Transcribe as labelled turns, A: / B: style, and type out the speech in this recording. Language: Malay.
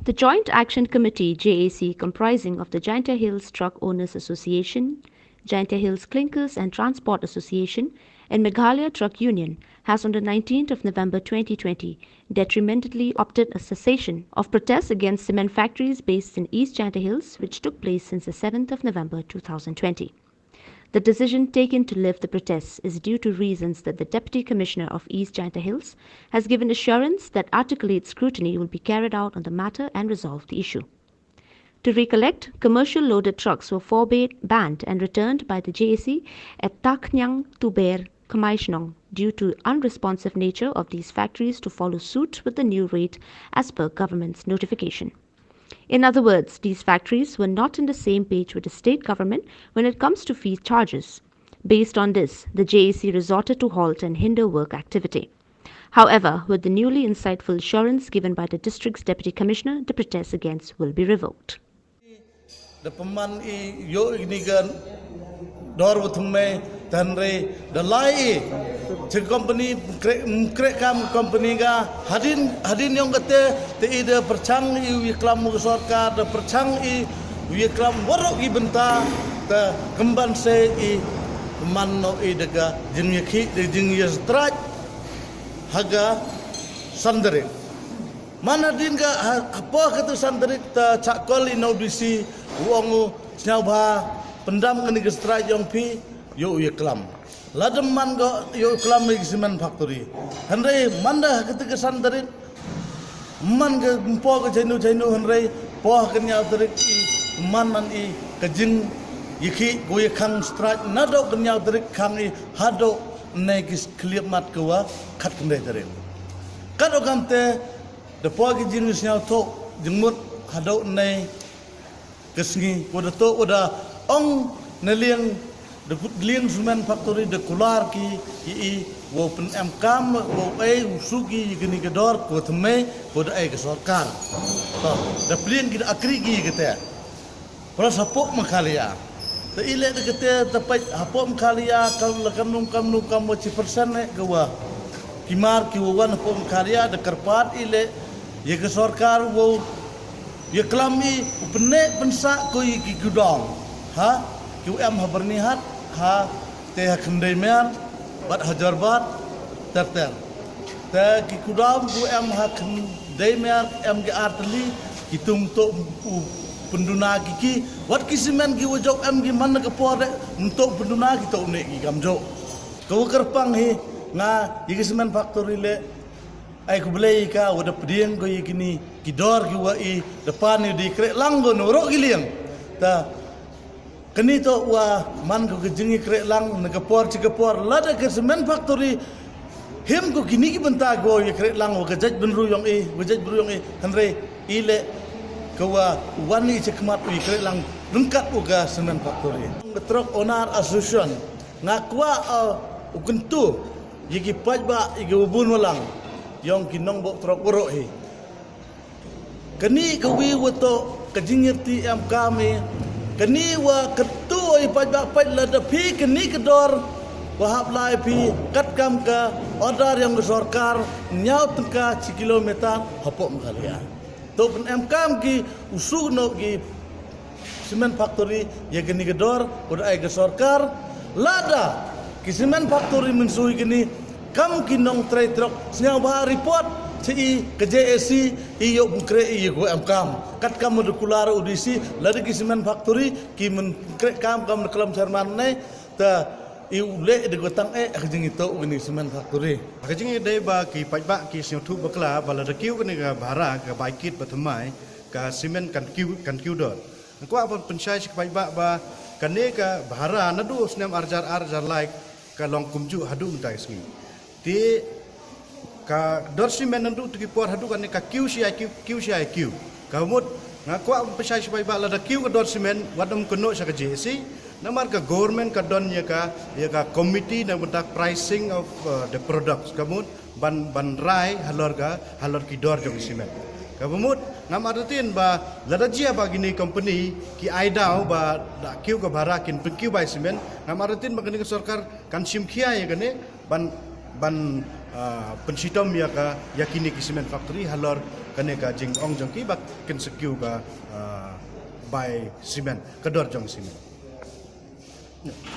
A: The Joint Action Committee JAC, comprising of the Jaintia Hills Truck Owners Association, Jaintia Hills Clinkers and Transport Association, and Meghalaya Truck Union, has on the 19th of November 2020 detrimentally opted a cessation of protests against cement factories based in East Jaintia Hills, which took place since the 7th of November 2020. The decision taken to lift the protests is due to reasons that the Deputy Commissioner of East Jaintia Hills has given assurance that articulate scrutiny will be carried out on the matter and resolve the issue. To recollect, commercial loaded trucks were forbade, banned and returned by the JAC at Taknyang Tuber, Kamaishnong due to unresponsive nature of these factories to follow suit with the new rate as per government's notification. In other words, these factories were not in the same page with the state government when it comes to fee charges. Based on this, the JAC resorted to halt and hinder work activity. However, with the newly insightful assurance given by the district's Deputy Commissioner, the protests against will be revoked.
B: The peman yo ignigan dor wutume tanre the lai the company krekam company ga hadin yang kate te ide perchang I wiklam mu sarkar the perchang I wiklam warok I benta te kemban se I peman no I daga jingyaki de jingyas traj haga sandere mana din ga apa kata sandere ta cakol inobisi uangu nyauba pendam kini gestra jong pi yo iklam ladem man go yo iklam ni cement factory henry manda ketika sandarin man ke po ke jenu henry po kenya terik man nan I kejing yiki go yakang strike nado kenya terik kang I hado negis kliap mat kwa kat kende terik kado kamte de po ke jing nyau to jengmut hado nei kesngi udah to udah ong neliang de liang cement factory de kular ki I wo pen MKM wo sugi gini gedor ko thme ko de ke sarkar to de plien ki akri ki kete pras hapok Meghalaya te ile de kete tepai hapok Meghalaya kamnu kam 1% ne gawa kimar ki wo wan hapok Meghalaya de karpat ile ye ke sarkar wo ye klami upne pensa ko ki gudong ha ki em ha bernihat ha te khandai mer bat hajar bat ter te ki kudam ku em ha khandai mer em ge artli ki tung to penduna ki wat kisimen ki wojok em gi man ke pore untuk penduna ki to ne ki kamjo ko kerpang hi nga ye kisimen factory le ai ku belai ka udah pediang ko yikini kidor ki wa I depan ni di krek lang go norok giliang ta keni to wa man ko kejengi krek lang negapor cikapor lada ke cement factory him ko kini ki benta go ye krek lang wa gejaj benru yong gejaj benru yong hanre ile ko wa wani cikmat I krek lang lengkap uga cement factory truck owner association ngakwa ukentu yiki pajba igi ubun walang yang kinong bok trok borok hi kani kawi wato kajingirti am kami kani wa ketu ai pajak paj la da phi kani kedor wa hap lai phi kat kam ka order yang sarkar nyau tengka kilometer hapok Meghalaya to pen am kam ki usug no ki cement factory ye kani kedor ud ai ke sarkar lada ki cement factory mensui kini kam kinong tray truck senyau bah report ci ke JAC iyo bungkre iyo go amkam kat kam de kular udisi ladi ki cement factory ki men krek kam kelam Jerman nei ta iule de gotang kejing itu ini cement factory
C: kejing de ba ki pajba ki syotu bakla bala de kiu ni ga bara ga baikit batamai ka cement kan kiu dor ko apa pensyai ki pajba ba kane ka bara nadu snem arjar like ka long kumju hadu untai smi ti ka dorsi menandu tu por hadu kan ka QCIQ ka mut ngakwa pesai supaya bala da Q ka dorsi men wadam kono sa ka JC namar ka government ka don ya ka committee na bentak pricing of the products kamut ban rai halor ki dor jong simen ka mut namar tin ba lada jia ba gini company ki aidau ba da Q ka barakin Q by simen namar tin ba gini sarkar kan simkhia ya gane ban pensitom ya ka yakini ki cement factory halor kane ka jing ong jong ki bak ken secure ka by cement kedor jong cement.